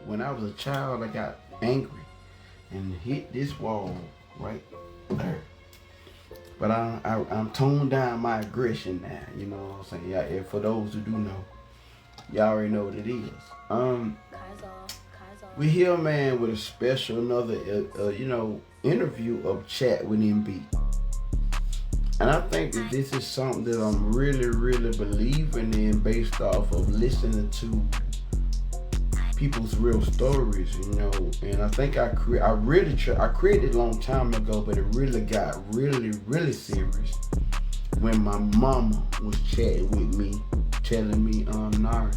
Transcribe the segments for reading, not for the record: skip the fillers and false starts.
When I was a child, I got angry and hit this wall right there. But I'm toned down my aggression now. You know what I'm saying? Yeah, and for those who do know, y'all already know what it is. We here, man, with a special another, interview of Chat with MB. And I think that this is something that I'm really, really believing in based off of listening to people's real stories, you know. And I think I created a long time ago, but it really got really, really serious when my mama was chatting with me, telling me, Nars,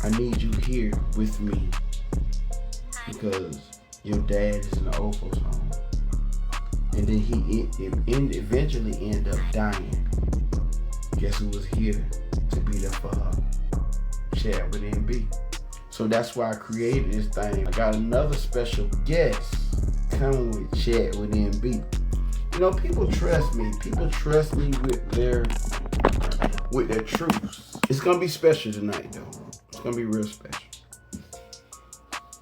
I need you here with me because your dad is in the old folks home. And then he eventually ended up dying. Guess who was here to be there for her? Chat with MB. So that's why I created this thing. I got another special guest coming with Chat with MB. You know, people trust me. People trust me with their truths. It's gonna be special tonight, though. It's gonna be real special.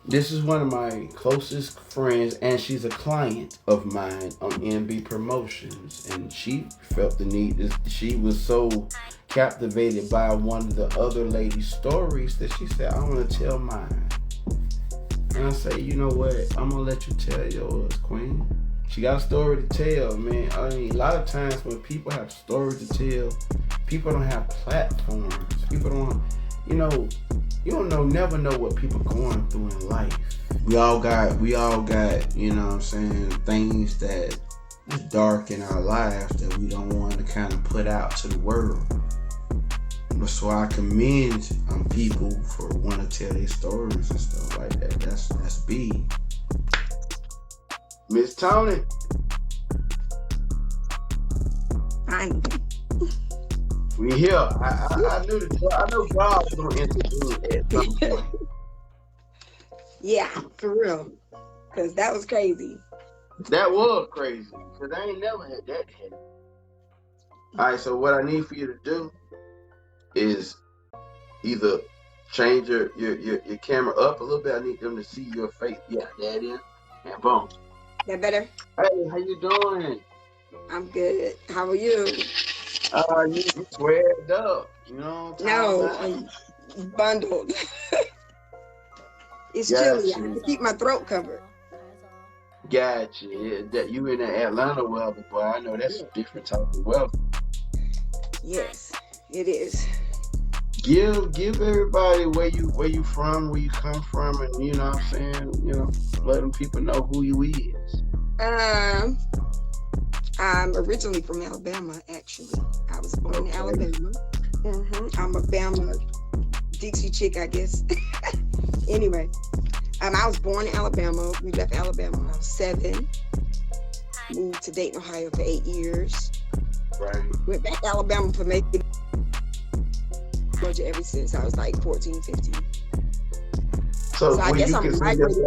This is one of my closest friends, and she's a client of mine on NB Promotions. And she felt the need. She was so captivated by one of the other ladies' stories that she said, I want to tell mine. And I say, you know what? I'm going to let you tell yours, Queen. She got a story to tell, man. I mean, a lot of times when people have stories to tell, people don't have platforms. People don't, you never know what people going through in life. We all got, you know what I'm saying, things that is dark in our lives that we don't want to kind of put out to the world. But so I commend people for wanting to tell their stories and stuff like that. That's big. Miss Tony. Hi. We here. I know God was gonna intervene at some point. Yeah, for real. Cause that was crazy. That was crazy. Cause I ain't never had that happen. Alright, so what I need for you to do is either change your camera up a little bit. I need them to see your face. Yeah, that is. And boom. That better? Hey, how you doing? I'm good. How are you? You squared up. You know what I'm No, I'm bundled. It's chilly. I have to keep my throat covered. Gotcha. Yeah, that you in the Atlanta weather, boy. I know that's a different type of weather. Yes, it is. Give everybody where you from, where you come from, and you know what I'm saying, let them people know who you is. I'm originally from Alabama, actually. I was born in Alabama. I'm a Bama Dixie chick, I guess. Anyway, I was born in Alabama. We left Alabama when I was 7. Moved to Dayton, Ohio for 8 years. Right. Went back to Alabama for maybe Georgia ever since I was like 14, 15. So I guess I'm migrating.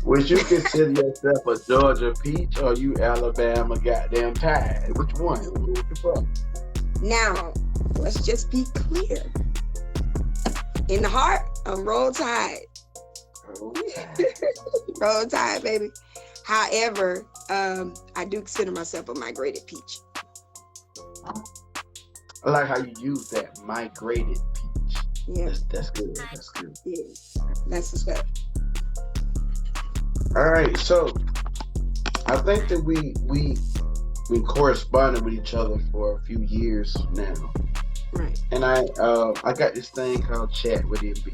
Would you consider yourself a Georgia peach or you Alabama goddamn tide? Which one? What the fuck? Now, let's just be clear. In the heart, I'm Roll Tide. Roll Tide, baby. However, I do consider myself a migrated peach. I like how you use that, migrated peach. Yeah. That's good. That's good. Yeah. That's the stuff. All right, so I think that we corresponded with each other for a few years now. Right. And I got this thing called Chat with MB.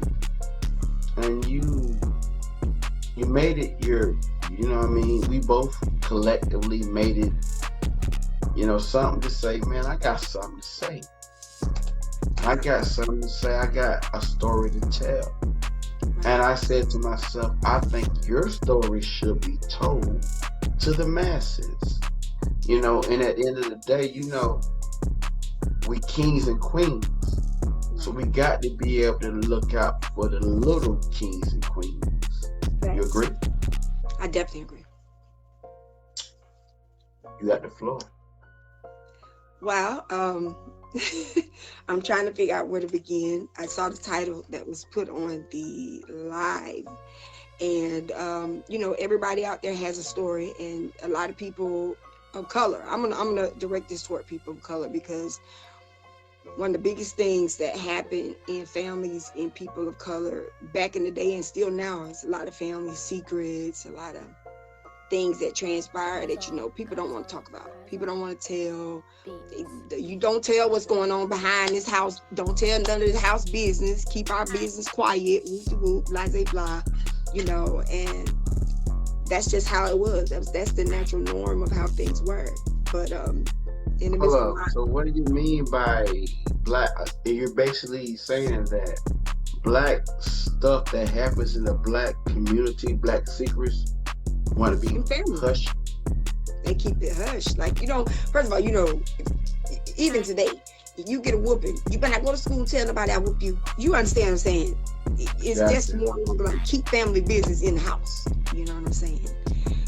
And you made it you know what I mean? We both collectively made it, something to say. Man, I got something to say. I got something to say. I got a story to tell. And I said to myself, I think your story should be told to the masses. And at the end of the day, we kings and queens. So we got to be able to look out for the little kings and queens. Thanks. You agree? I definitely agree. You got the floor. Well, I'm trying to figure out where to begin. I saw the title that was put on the live, and everybody out there has a story, and a lot of people of color. I'm gonna direct this toward people of color, because one of the biggest things that happen in families and people of color back in the day and still now is a lot of family secrets, a lot of things that transpire that people don't want to talk about. People don't want to tell. You don't tell what's going on behind this house. Don't tell none of the house business. Keep our business quiet. Whoop whoop, blah blah. And that's just how it was. That's the natural norm of how things were. But in the midst of so what do you mean by black? You're basically saying that black stuff that happens in the black community, black secrets, want to be hushed. They keep it hushed. Like, first of all, even today, you get a whooping, you better not go to school and tell nobody I whoop you. You understand what I'm saying? It's just more like keep family business in the house. You know what I'm saying?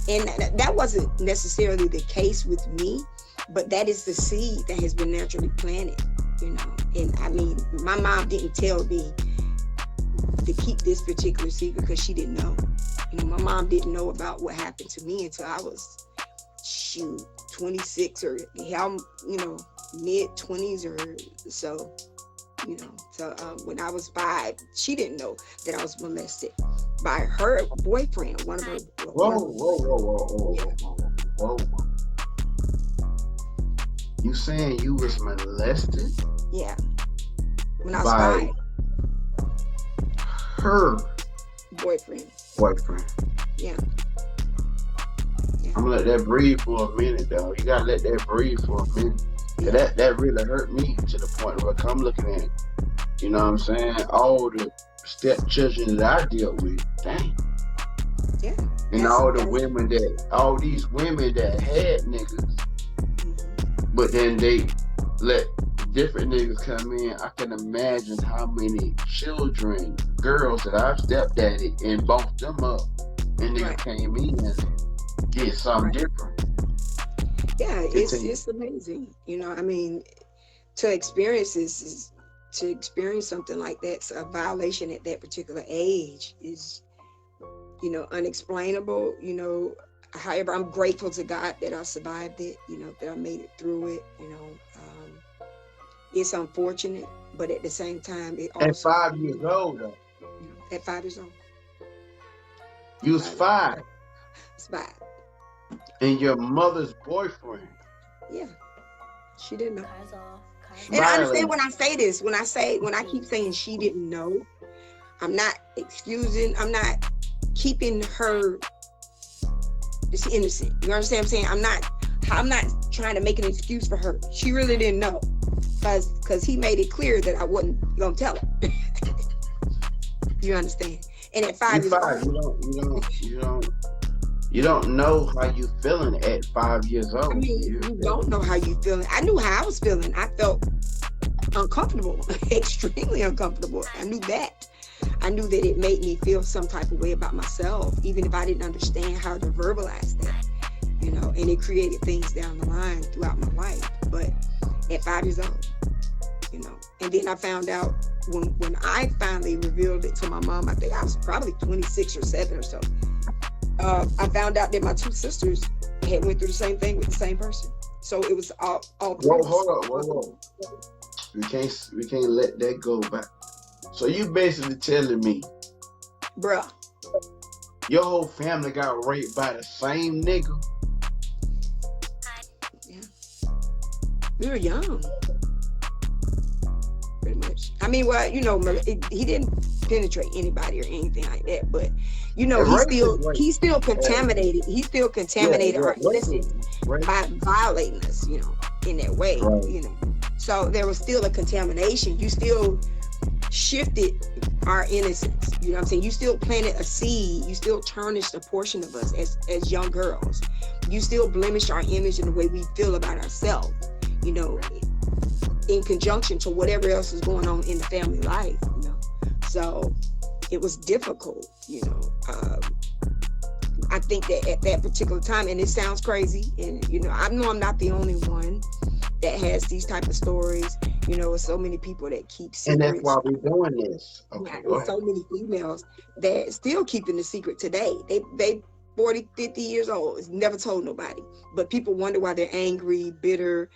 And that wasn't necessarily the case with me, but that is the seed that has been naturally planted, And I mean, my mom didn't tell me to keep this particular secret because she didn't know. My mom didn't know about what happened to me until I was 26 or mid 20s or so. When I was 5, she didn't know that I was molested by her boyfriend, one of her. Whoa. You saying you was molested? Yeah. When I was 5. Her boyfriend. Yeah. I'm gonna let that breathe for a minute, though. You gotta let that breathe for a minute. Yeah. That really hurt me to the point where I'm looking at, you know what I'm saying, all the stepchildren that I dealt with. Dang. Yeah. And all these women that had niggas, but then they let different niggas come in. I can imagine how many children, girls that I've stepped at it and bumped them up, and niggas came in and did something different. Yeah, it's amazing. I mean, to experience something like that's a violation at that particular age is, unexplainable. However, I'm grateful to God that I survived it. That I made it through it. It's unfortunate, but at the same time, it also. At 5 years old, though. At 5 years old. You was 5. It's 5. And your mother's boyfriend. Yeah, she didn't know. And I understand when I say this, when I keep saying she didn't know, I'm not excusing, I'm not keeping her. It's innocent. You understand what I'm saying? I'm not trying to make an excuse for her. She really didn't know, because he made it clear that I wasn't gonna tell her. You understand? And at 5 years old, you don't know how you feeling at 5 years old. I mean, you don't know how you feeling. I knew how I was feeling. I felt uncomfortable, extremely uncomfortable. I knew that. I knew that it made me feel some type of way about myself, even if I didn't understand how to verbalize that, and it created things down the line throughout my life. But at 5 years old, and then I found out when I finally revealed it to my mom, I think I was probably 26 or 7 or so. I found out that my 2 sisters had went through the same thing with the same person. So it was all Whoa, hold up. We can't let that go back. So you basically telling me, bruh, your whole family got raped by the same nigga? Yeah. We were young. Pretty much. I mean, well, he didn't penetrate anybody or anything like that, but he still contaminated. He still contaminated our innocence by violating us, in that way, So there was still a contamination. You still shifted our innocence. You know what I'm saying? You still planted a seed. You still tarnished a portion of us as young girls. You still blemished our image and the way we feel about ourselves, in conjunction to whatever else is going on in the family life, So it was difficult, I think that at that particular time, and it sounds crazy, and I know I'm not the only one that has these type of stories. You know, so many people that keep secrets. And that's why we're doing this. Okay, yeah, so many females that still keeping the secret today. They 40, 50 years old. It's never told nobody. But people wonder why they're angry, bitter,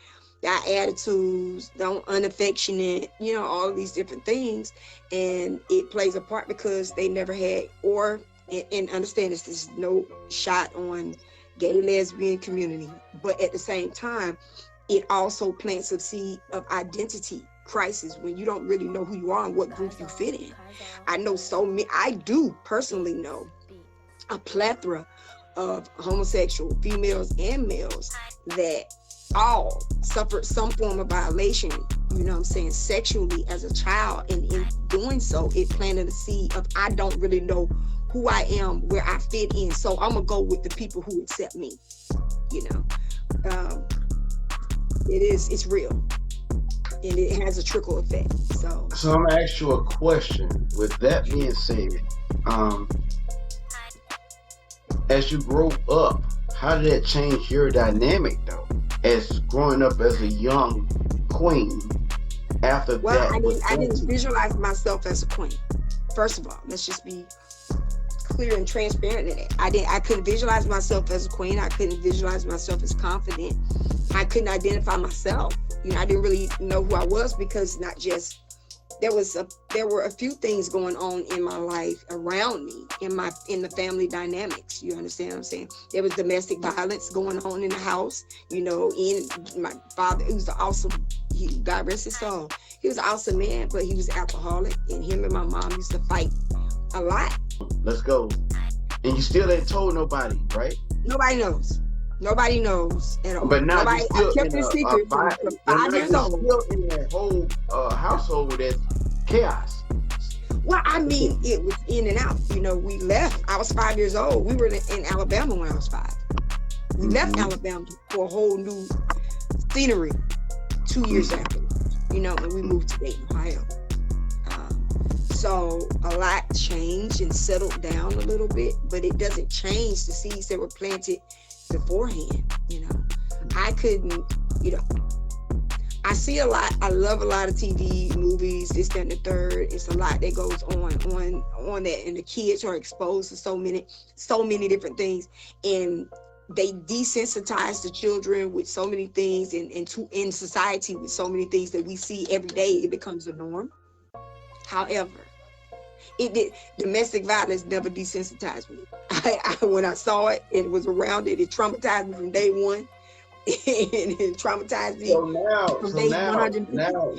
got attitudes, don't unaffectionate, you know, all of these different things. And it plays a part because they never had, and understand this is no shot on gay lesbian community, but at the same time, it also plants a seed of identity crisis when you don't really know who you are and what group you fit in. I do personally know a plethora of homosexual females and males that all suffered some form of violation, you know what I'm saying, sexually as a child. And in doing so, it planted a seed of, I don't really know who I am, where I fit in. So I'm gonna go with the people who accept me, you know. It's real. And it has a trickle effect. So I'm gonna ask you a question. With that being said, as you grow up, how did that change your dynamic though? As growing up as a young queen, after that? I didn't visualize myself as a queen. First of all, let's just be clear and transparent in it. I couldn't visualize myself as a queen. I couldn't visualize myself as confident. I couldn't identify myself. You know, I didn't really know who I was because there were a few things going on in my life around me, in the family dynamics. You understand what I'm saying? There was domestic violence going on in the house. You know, my father, he was God rest his soul. He was an awesome man, but he was alcoholic, and him and my mom used to fight a lot. Let's go. And you still ain't told nobody, right? Nobody knows. Nobody knows at all. But now I kept it secret for 5 years old. Still in that whole household that's chaos. Well, I mean, it was in and out. You know, we left. I was 5 years old. We were in Alabama when I was 5. We left Alabama for a whole new scenery 2 years after. You know, and we moved to Dayton, Ohio. So a lot changed and settled down a little bit, but it doesn't change the seeds that were planted beforehand. You know, I couldn't, you know, I see a lot. I love a lot of TV, movies, this, that, and the third. It's a lot that goes on that, and the kids are exposed to so many different things, and they desensitize the children with so many things, and in society with so many things that we see every day. It becomes a norm. However, domestic violence never desensitized me. When I saw it, it was around it. It traumatized me from day one. It traumatized me.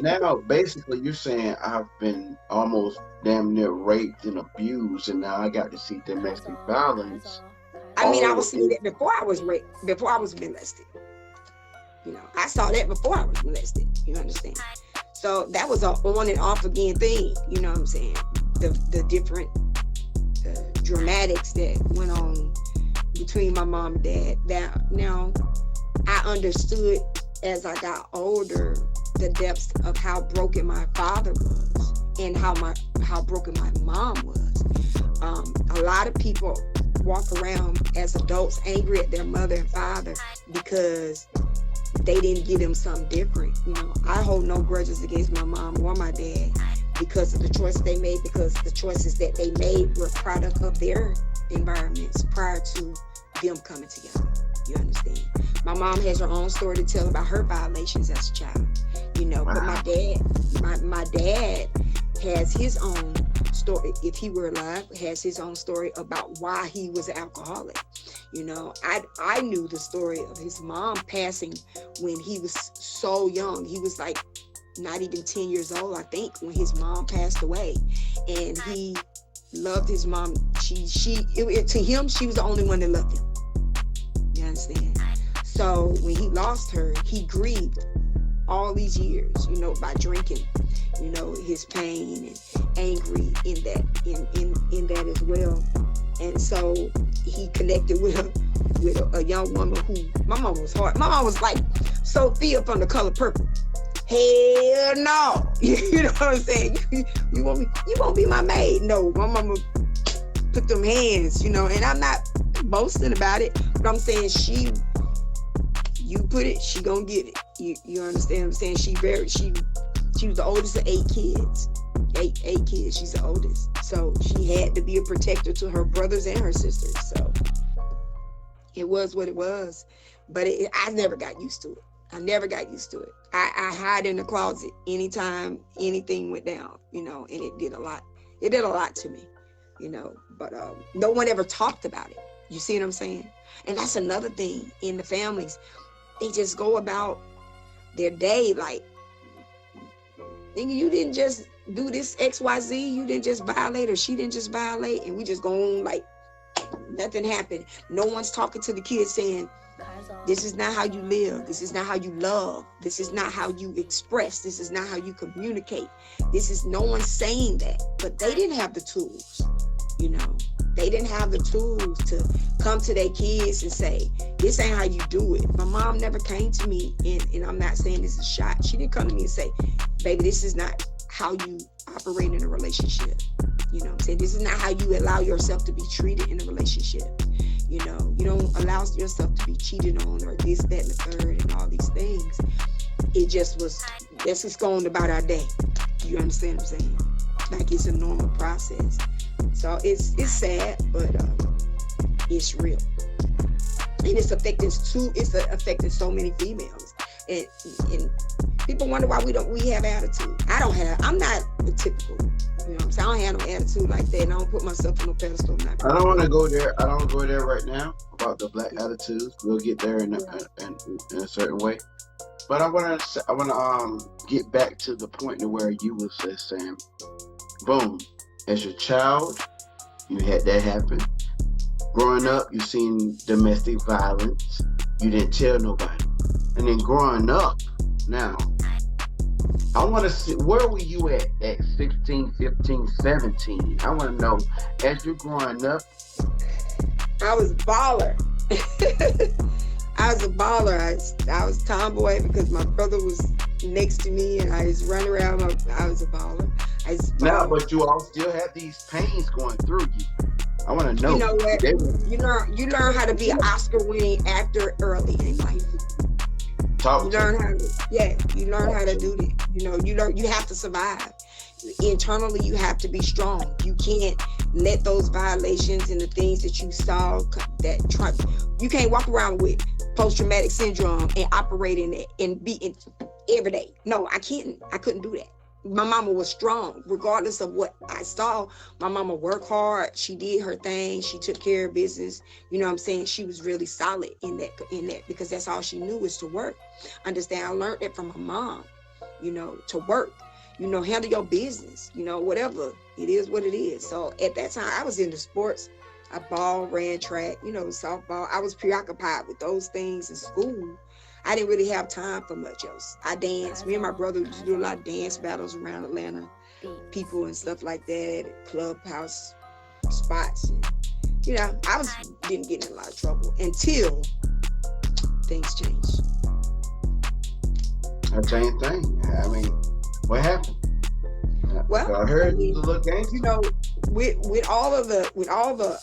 Now, basically, you're saying I've been almost damn near raped and abused, and now I got to see domestic violence. I mean, I was seeing that before I was raped, before I was molested. You know, I saw that before I was molested. You understand? So that was an on and off again thing. You know what I'm saying? The different dramatics that went on between my mom and dad. Now I understood as I got older the depths of how broken my father was and how broken my mom was. A lot of people walk around as adults angry at their mother and father because they didn't give them something different. You know, I hold no grudges against my mom or my dad because of the choices they made, because the choices that they made were product of their environments prior to them coming together. You understand? My mom has her own story to tell about her violations as a child. You know, but my dad has his own story, if he were alive, has his own story about why he was an alcoholic. You know, I knew the story of his mom passing when he was so young. He was like not even 10 years old, I think, when his mom passed away. And he loved his mom. To him, she was the only one that loved him. You understand? So when he lost her, he grieved all these years, you know, by drinking, you know, his pain and angry in that as well. And so he connected with a young woman who, my mom was hard. My mom was like Sophia from The Color Purple. Hell no. You know what I'm saying? You won't be my maid. No, my mama put them hands, you know, and I'm not boasting about it, but I'm saying you put it, she gonna get it. You understand what I'm saying? She was the oldest of 8 kids. Eight kids. She's the oldest. So she had to be a protector to her brothers and her sisters. So it was what it was. But I never got used to it. I never got used to it. I hide in the closet anytime anything went down, you know, and it did a lot. It did a lot to me, you know, but no one ever talked about it. You see what I'm saying? And that's another thing in the families. They just go about their day like, nigga, you didn't just do this XYZ, you didn't just violate, or she didn't just violate, and we just go on like nothing happened. No one's talking to the kids saying, this is not how you live, this is not how you love, this is not how you express, this is not how you communicate. No one's saying that. But they didn't have the tools, you know. They didn't have the tools to come to their kids and say, this ain't how you do it. My mom never came to me, and I'm not saying this is a shot. She didn't come to me and say, baby, this is not how you operate in a relationship. You know what I'm saying? This is not how you allow yourself to be treated in a relationship. You know, you don't allow yourself to be cheated on or this, that, and the third and all these things. It just was, let's just go on about our day. You understand what I'm saying? Like it's a normal process. So it's sad, but it's real. And it's affecting so many females. And people wonder why we have attitude. I'm not a typical, you know what I'm saying? I don't have no attitude like that, and I don't put myself on a pedestal. I don't want to go there. I don't want to go there right now about the black attitudes. We'll get there in a certain way. But I want to get back to the point to where you was just saying, boom, as your child, you had that happen. Growing up, you seen domestic violence. You didn't tell nobody. And then growing up, now, I want to see, where were you at 16, 15, 17? I want to know, as you're growing up. I was a baller. I was a baller. I was tomboy because my brother was next to me and I was running around. I was a baller. No, but you all still have these pains going through you. I want to know. You know what? You learn how to be an Oscar-winning actor early in life. You learn how to do it. You know, you have to survive. Internally, you have to be strong. You can't let those violations and the things that you saw you can't walk around with post-traumatic syndrome and operate in it and be in every day. No, I couldn't do that. My mama was strong, regardless of what I saw. My mama worked hard. She did her thing. She took care of business. You know what I'm saying? She was really solid in that because that's all she knew was to work. Understand? I learned that from my mom, you know, to work, you know, handle your business, you know, whatever. It is what it is. So at that time, I was into sports. I ran track, you know, softball. I was preoccupied with those things in school. I didn't really have time for much else. I danced. Me and my brother used to do a lot of dance battles around Atlanta, people and stuff like that, clubhouse spots. And, you know, didn't get in a lot of trouble until things changed. That same thing. I mean, what happened? Well, I heard the little gangster. You know, with all the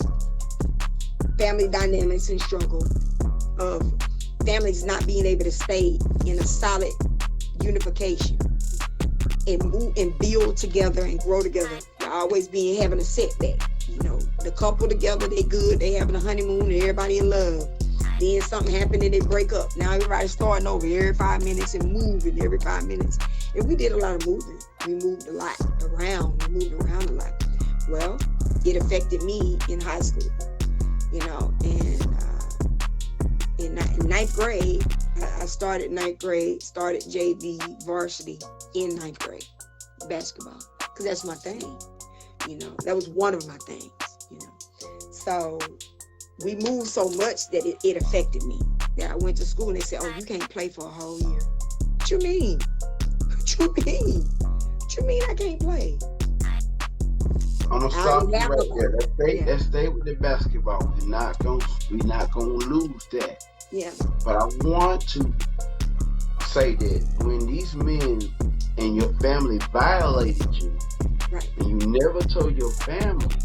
family dynamics and struggle of families not being able to stay in a solid unification and move and build together and grow together. Always having a setback. You know, the couple together, they good, they having a honeymoon and everybody in love. Then something happened and they break up. Now everybody's starting over every 5 minutes and moving every 5 minutes. And we did a lot of moving. We moved a lot around. We moved around a lot. Well, it affected me in high school, you know, and in ninth grade, I started JV varsity in ninth grade, basketball, because that's my thing, you know, that was one of my things, you know. So we moved so much that it affected me, that I went to school and they said, oh, you can't play for a whole year. What you mean? What you mean? What you mean I can't play? I'm gonna stop you right there. Let's stay with the basketball. We're not gonna lose that. Yeah. But I want to say that when these men and your family violated you, right, and you never told your family,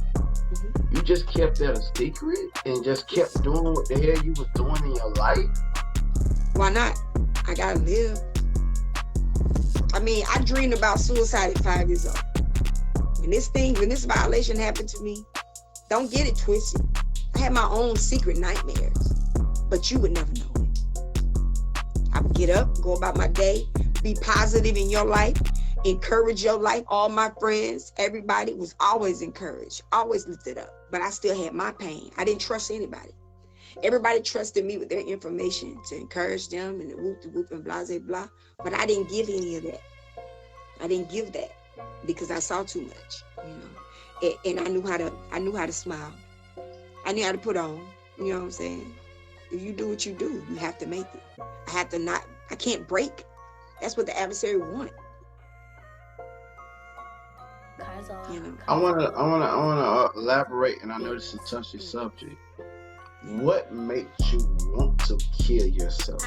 you just kept that a secret and just kept doing what the hell you was doing in your life. Why not? I gotta live. I mean, I dreamed about suicide at 5 years old. When this violation happened to me, don't get it twisted. I had my own secret nightmares, but you would never know it. I would get up, go about my day, be positive in your life, encourage your life. All my friends, everybody was always encouraged, always lifted up. But I still had my pain. I didn't trust anybody. Everybody trusted me with their information to encourage them and the whoop and blah, blah, blah. But I didn't give any of that. I didn't give that because I saw too much, you know. And I knew how to smile. I knew how to put on, you know what I'm saying? If you do what you do, you have to make it. I can't break. That's what the adversary wanted. You know? I wanna elaborate, and I know this is a touchy subject. What makes you want to kill yourself?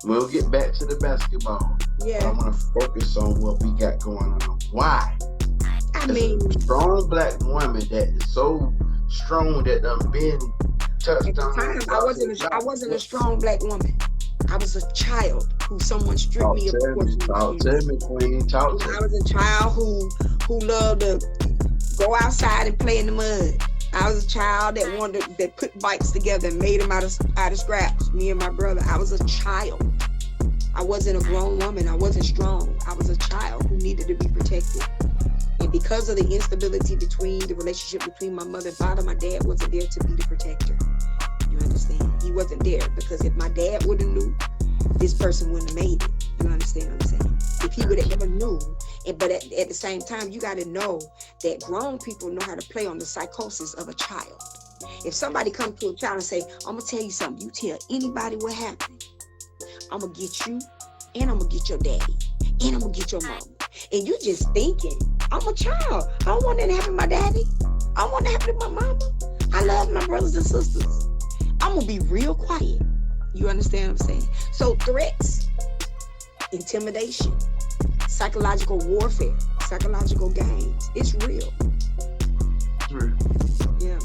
We'll get back to the basketball. Yeah. I want to focus on what we got going on. Why? I mean, a strong black woman that is so strong that done been touched at the on. time, I wasn't a strong black woman. I was a child who someone stripped me of Talk to me, Queen. Talk to me. I was a child who loved to go outside and play in the mud. I was a child that put bikes together and made them out of scraps. Me and my brother. I was a child. I wasn't a grown woman. I wasn't strong. I was a child who needed to be protected. And because of the instability the relationship between my mother and father, my dad wasn't there to be the protector. You understand? He wasn't there because if my dad would have knew, this person wouldn't have made it. You understand what I'm saying? If he would have ever knew, but at the same time, you got to know that grown people know how to play on the psychosis of a child. If somebody comes to a child and say, I'm going to tell you something, you tell anybody what happened, I'm going to get you, and I'm going to get your daddy, and I'm going to get your mama. And you just thinking, I'm a child. I don't want that to happen to my daddy. I don't want that to happen to my mama. I love my brothers and sisters. I'm going to be real quiet. You understand what I'm saying? So threats, intimidation, psychological warfare, psychological games, it's real. True. Yeah.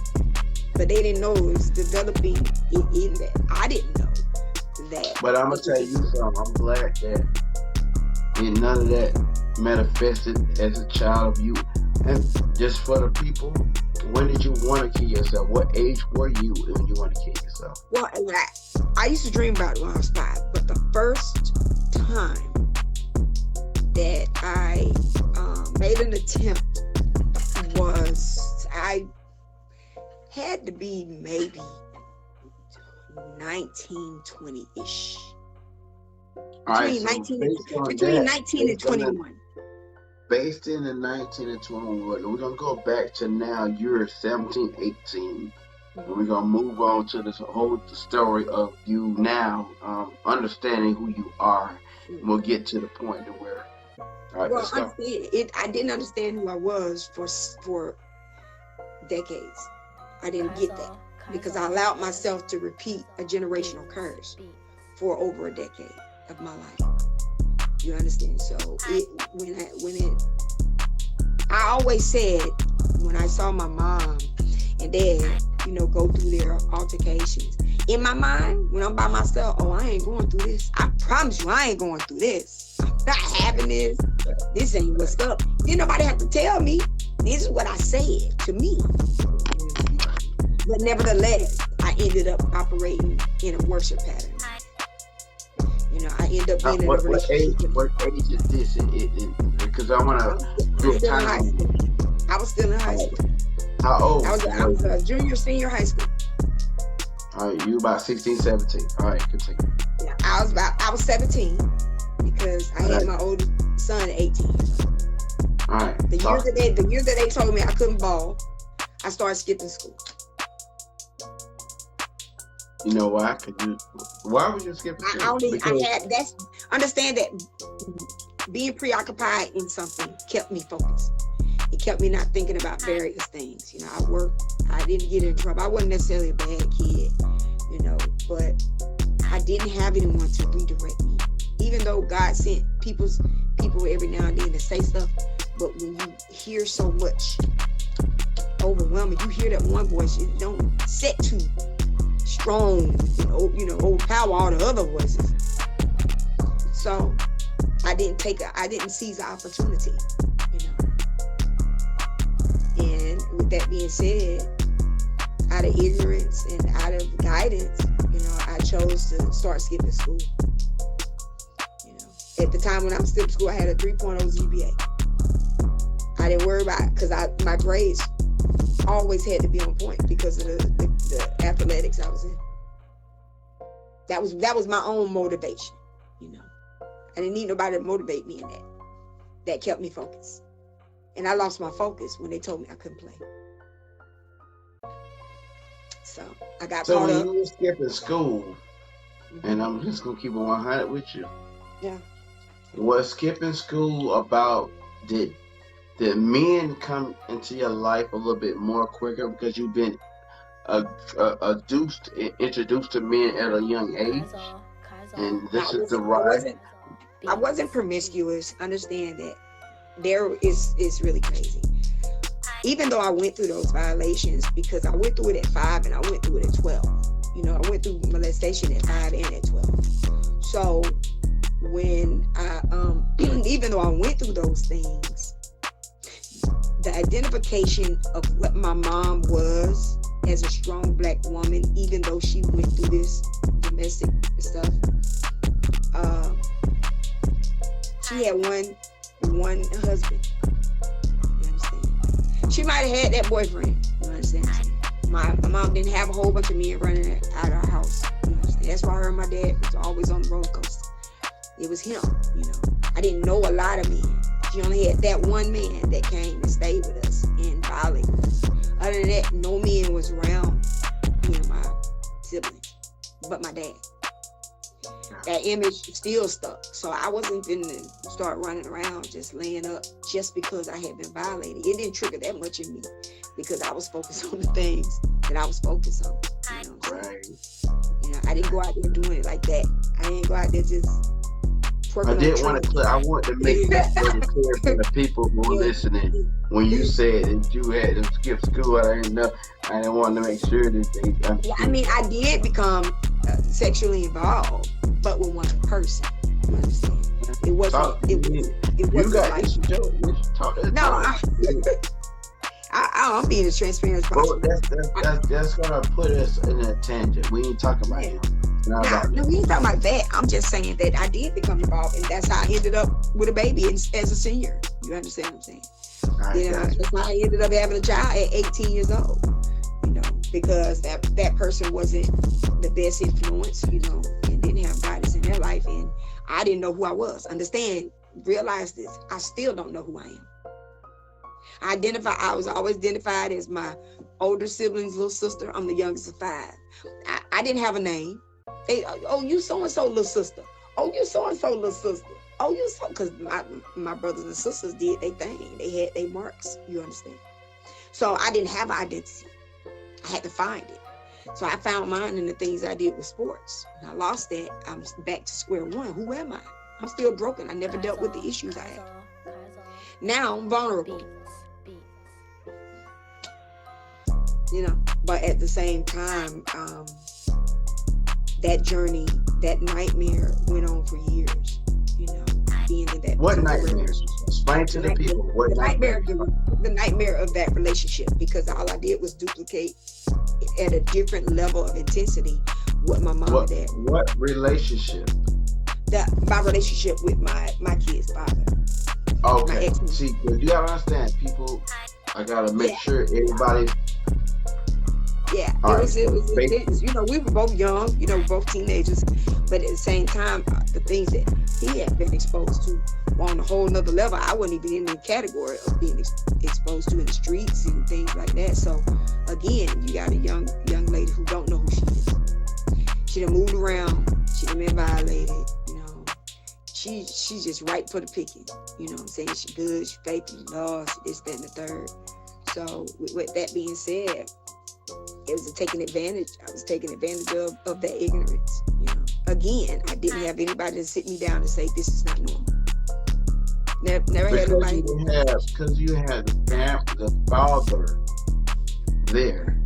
But they didn't know it was developing in that. I didn't know that. But I'm going to tell you something. I'm glad that none of that manifested as a child of you. And just for the people, when did you want to kill yourself? What age were you when you wanted to kill yourself? Well, I used to dream about it when I was 5, but the first time that I made an attempt was, I had to be maybe 19, 20-ish. Between 19 and 21. Based in the 19 and 21, we're going to go back to now, you're 17, 18. And we're going to move on to this whole story of you now understanding who you are. And we'll get to the point to where, all right, let's start. I didn't understand who I was for decades. I didn't get that because I allowed myself to repeat a generational curse for over a decade of my life. You understand? So I always said when I saw my mom and dad, go through their altercations, in my mind, when I'm by myself, oh, I ain't going through this. I promise you, I ain't going through this. I'm not having this. This ain't what's up. Didn't nobody have to tell me. This is what I said to me. But nevertheless, I ended up operating in a worship pattern. I end up being in a relationship. What age is this? Because I want to do a time. I was still in high school. How old? I was a junior, senior high school. All right, you about 16, 17. All right, continue. Yeah, I was 17 because I had my oldest son at 18. All right. The year that they told me I couldn't ball, I started skipping school. You know why? Why would you skip school? Understand that being preoccupied in something kept me focused. It kept me not thinking about various things. I worked. I didn't get in trouble. I wasn't necessarily a bad kid, but I didn't have anyone to redirect me. Even though God sent people every now and then to say stuff, but when you hear so much overwhelming, you hear that one voice, it don't set to strong, overpower all the other voices. So I didn't seize the opportunity, And with that being said, out of ignorance and out of guidance, I chose to start skipping school. At the time when I was skipping school, I had a 3.0 GPA. I didn't worry about it because my grades always had to be on point because of the athletics I was in. That was my own motivation, I didn't need nobody to motivate me in that. That kept me focused. And I lost my focus when they told me I couldn't play. So I got caught up. So when you were skipping school, and I'm just gonna keep it 100 with you. Yeah. Was skipping school about did men come into your life a little bit more quicker because you've been introduced to men at a young age, and this is the right. I wasn't promiscuous. Understand that. It's really crazy. Even though I went through those violations, because I went through it at 5 and I went through it at 12. I went through molestation at 5 and at 12. So when I even though I went through those things, the identification of what my mom was as a strong Black woman, even though she went through this domestic stuff, she had one husband. You understand? She might have had that boyfriend. You understand? My mom didn't have a whole bunch of men running out of our house. You understand? That's why her and my dad was always on the roller coaster. It was him. I didn't know a lot of men. She only had that one man that came and stayed with us and violated us. Other than that, no men was around me and my siblings, but my dad. That image still stuck. So I wasn't going to start running around just laying up just because I had been violated. It didn't trigger that much in me because I was focused on the things that I was focused on. I didn't go out there doing it like that. I didn't go out there just I didn't want to. I want to make that really clear for the people who are listening. When you said that you had to skip school, I didn't know. I didn't want to make sure that they understood. I mean, I did become sexually involved, but with one person. You understand? It wasn't. It wasn't like. No, I'm being as transparent as possible. Well, that's gonna put us in a tangent. We ain't talking about him. No, we ain't talking about that. I'm just saying that I did become involved, and that's how I ended up with a baby as a senior. You understand what I'm saying? That's how I ended up having a child at 18 years old. Because that person wasn't the best influence, and didn't have guidance in their life, and I didn't know who I was. Realize this. I still don't know who I am. I was always identified as my older sibling's little sister. I'm the youngest of 5. I didn't have a name. You so-and-so little sister. Oh, you so-and-so little sister. Oh, you so, because my brothers and sisters did their thing. They had their marks, you understand? So I didn't have an identity. I had to find it. So I found mine in the things I did with sports. And I lost that. I'm back to square one. Who am I? I'm still broken. I never dealt with the issues I had. Now I'm vulnerable. But at the same time, that journey, that nightmare went on for years, being in that. What nightmares? Explain to the people. What nightmare? The nightmare of that relationship, because all I did was duplicate at a different level of intensity what my mom and dad. What relationship? My relationship with my kid's father. Okay. See, you gotta understand, people. I gotta make sure everybody. Yeah, it was intense. We were both young, both teenagers, but at the same time, the things that he had been exposed to were on a whole nother level. I wasn't even in the category of being exposed to in the streets and things like that. So again, you got a young lady who don't know who she is. She done moved around. She done been violated. She's just ripe for the picking. You know what I'm saying? She good, she faithful, she lost, this, that, and the third. So with that being said, it was taking advantage. I was taking advantage of that ignorance. Again, I didn't have anybody to sit me down and say this is not normal. Never had nobody. Because you had the father there.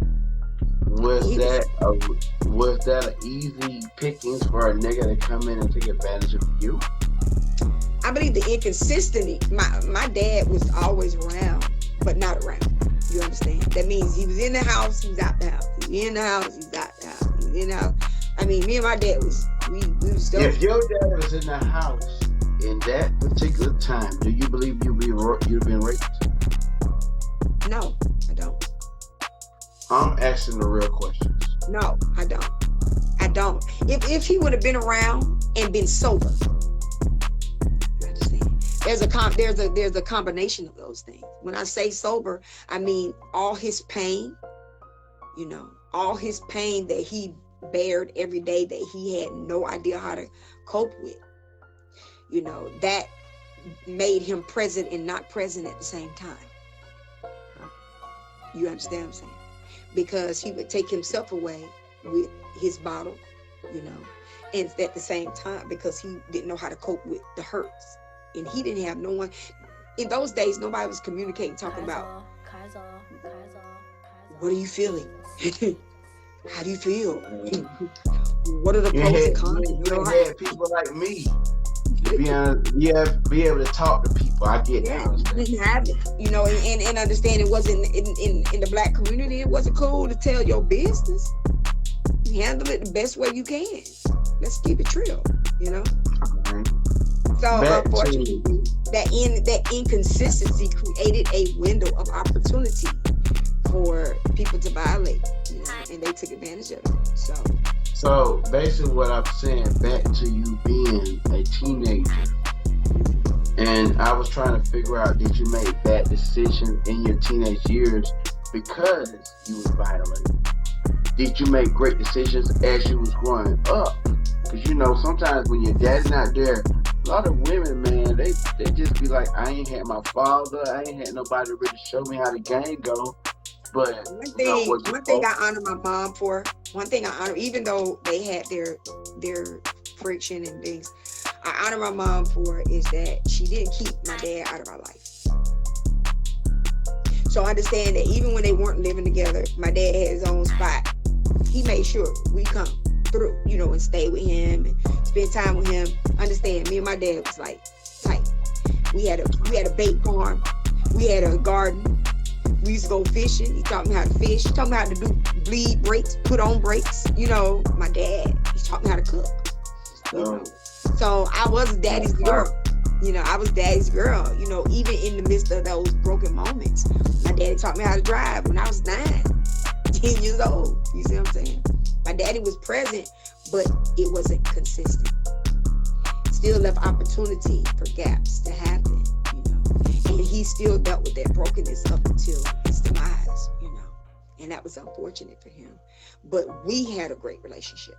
Was that an easy pickings for a nigga to come in and take advantage of you? I believe the inconsistency. My dad was always around, but not around. You understand? That means he was in the house, he was out the house. He was in the house, he was out the house. He was in the house. I mean, me and my dad was was dope. If your dad was in the house in that particular time, do you believe you've been raped? No, I don't. I'm asking the real questions. No, I don't. I don't. If he would have been around and been sober, you understand? There's a combination of those things. When I say sober, I mean all his pain, all his pain that he bared every day that he had no idea how to cope with. That made him present and not present at the same time. You understand what I'm saying? Because he would take himself away with his bottle, and at the same time, because he didn't know how to cope with the hurts. And he didn't have no one. In those days, nobody was communicating, talking about, what are you feeling? How do you feel? What are the pros and cons? You had people like me to be able to talk to people. I get that. You didn't have it, and understand it wasn't in the Black community. It wasn't cool to tell your business. You handle it the best way you can. Let's keep it real, So unfortunately, that inconsistency created a window of opportunity for people to violate, and they took advantage of it. So basically what I'm saying, back to you being a teenager, and I was trying to figure out, did you make bad decisions in your teenage years because you was violated? Did you make great decisions as you was growing up? Because sometimes when your dad's not there, a lot of women, man, they just be like, I ain't had my father, I ain't had nobody to really show me how the game go. But one thing I honor my mom for, even though they had their friction and things, I honor my mom for is that she didn't keep my dad out of our life. So I understand that even when they weren't living together, my dad had his own spot. He made sure we come through, and stay with him and spend time with him. Understand, me and my dad was like tight. We had a bait farm. We had a garden. We used to go fishing. He taught me how to fish. He taught me how to do bleed brakes, put on brakes. My dad, he taught me how to cook. So I was daddy's girl. I was daddy's girl. Even in the midst of those broken moments, my daddy taught me how to drive when I was 9, 10 years old. You see what I'm saying? My daddy was present, but it wasn't consistent. Still left opportunity for gaps to happen, and he still dealt with that brokenness up until his demise, and that was unfortunate for him. But we had a great relationship.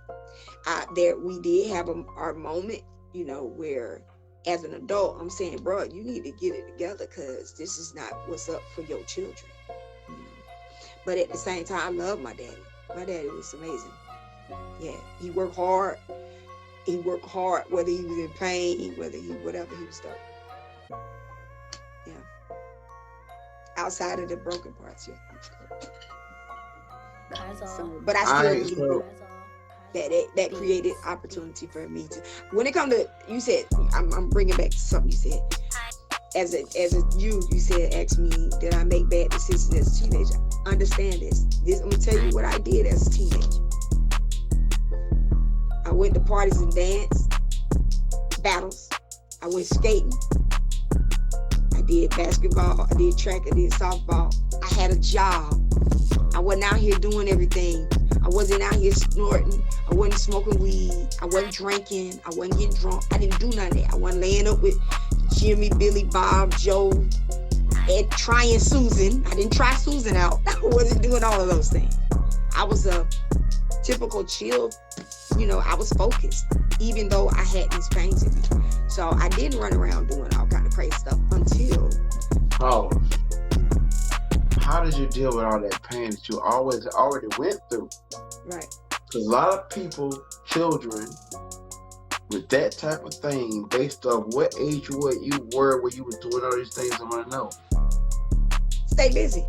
We did have our moment, where as an adult, I'm saying, bro, you need to get it together because this is not what's up for your children. But at the same time, I love my daddy. My daddy was amazing. Yeah, he worked hard. He worked hard, whether he was in pain, whatever, he was dope. Yeah. Outside of the broken parts, yeah. So, but I still believe that created opportunity for me to. When it comes to, you said, I'm bringing back to something you said. You said, ask me, did I make bad decisions as a teenager? Understand this. I'm gonna tell you what I did as a teenager. I went to parties and dance battles. I went skating. I did basketball. I did track. I did softball. I had a job. I wasn't out here doing everything. I wasn't out here snorting. I wasn't smoking weed. I wasn't drinking. I wasn't getting drunk. I didn't do none of that. I wasn't laying up with Jimmy, Billy, Bob, Joe, and trying Susan. I didn't try Susan out. I wasn't doing all of those things. I was a typical chill, I was focused, even though I had these pains in me. So I didn't run around doing all kind of crazy stuff until. Oh, how did you deal with all that pain that you already went through? Right. Because a lot of people, children, with that type of thing, based off what age you were when you were doing all these things, I want to know. Stay busy.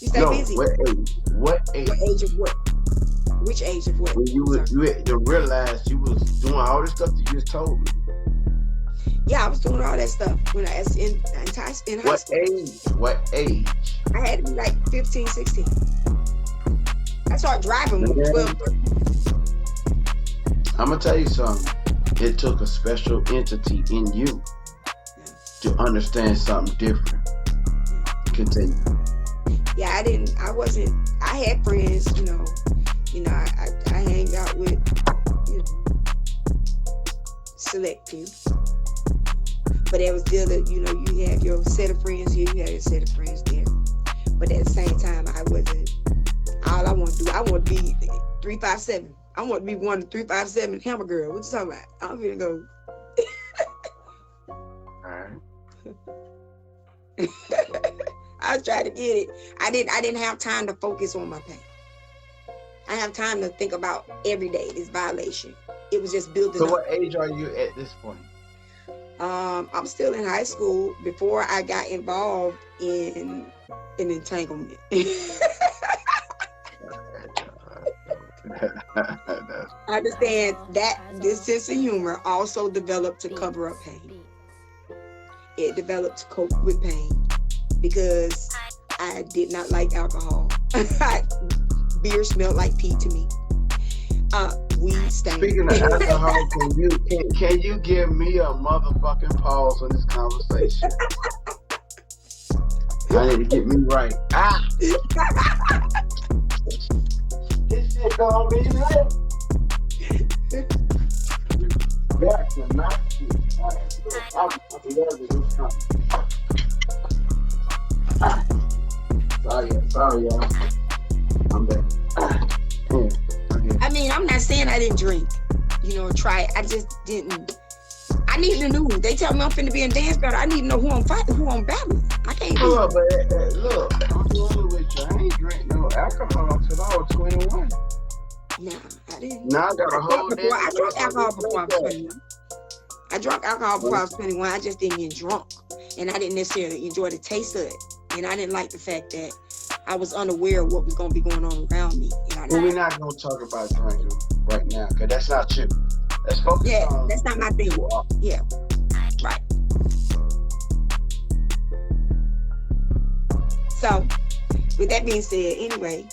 You stay busy. What age? What age? What age of what? Which age of what? When you had to realize you was doing all the stuff that you just told me. Yeah, I was doing all that stuff when I was in high school. What age? I had to be like 15, 16. I started driving when 12, 13. I'm going to tell you something. It took a special entity in you to understand something different. Continue. Yeah, I had friends, I hang out with, select few. But there was still you have your set of friends here, you have your set of friends there. But at the same time, I wasn't, all I want to do, I want to be 357. I want to be one of the 357 hammer girl. What you talking about? I'm gonna go. All right. I was trying to get it. I didn't have time to focus on my pain. I have time to think about every day this violation. It was just building up. So what age are you at this point? I'm still in high school before I got involved in an entanglement. I understand that this sense of humor also developed to cover up pain. It developed to cope with pain because I did not like alcohol. Beer smelled like pee to me. Weed stank. Speaking of alcohol, can you give me a motherfucking pause on this conversation? I need to get me right. This shit gonna be lit. That's a nice shit. I'm loving this company. Sorry, y'all. I'm back. I mean, I'm not saying I didn't drink, try it. I just didn't. I need to know. They tell me I'm finna be in dance battle. I need to know who I'm fighting, who I'm battling. I can't do it. But look, I'm doing it with you. I ain't drink no alcohol until I was 21. Nah, I didn't. Now I got a whole day. I drank alcohol before I was 21. I drank alcohol before I was 21. I just didn't get drunk. And I didn't necessarily enjoy the taste of it. And I didn't like the fact that I was unaware of what was going to be going on around me. Well, we're not going to talk about drinking right now, because that's not you. Let's focus on... that's not my thing. Yeah, right. So, with that being said, anyway,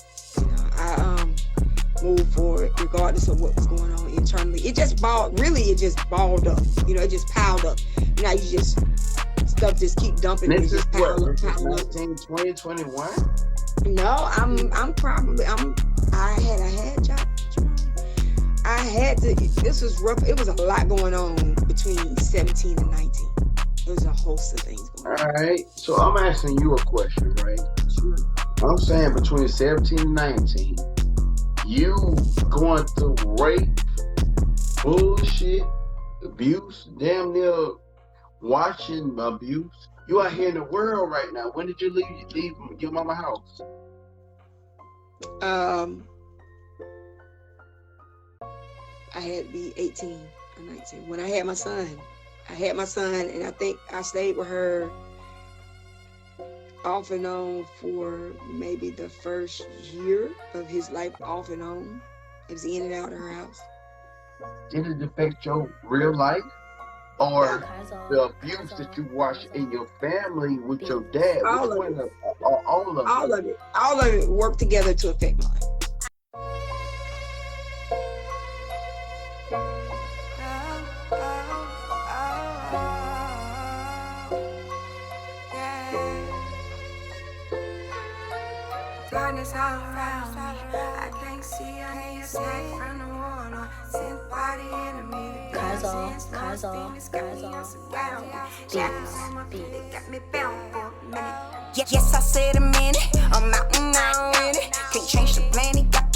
I moved forward regardless of what was going on internally. It just balled up. It just piled up. You just... Stuff just keep dumping. This is what? 19, 20, 21? No, I had job. I had to. This was rough. It was a lot going on between 17 and 19. There was a host of things going on. All right. So I'm asking you a question, right? Sure. I'm saying between 17 and 19, you going through rape, bullshit, abuse, damn near watching abuse. You out here in the world right now. When did you leave your mama house? I had to be 18 or 19 when I had my son. And I think I stayed with her off and on for maybe the first year of his life, off and on. It was in and out of her house. Did it affect your real life? Or the abuse that you watched in your family with your dad? All of it. All of it worked together to affect my life. Darkness all around me. I can't see any attack from the water. Sent by the enemy. Cars off. Yes, I said a minute. I'm out and out with it. Can't change the plan. He got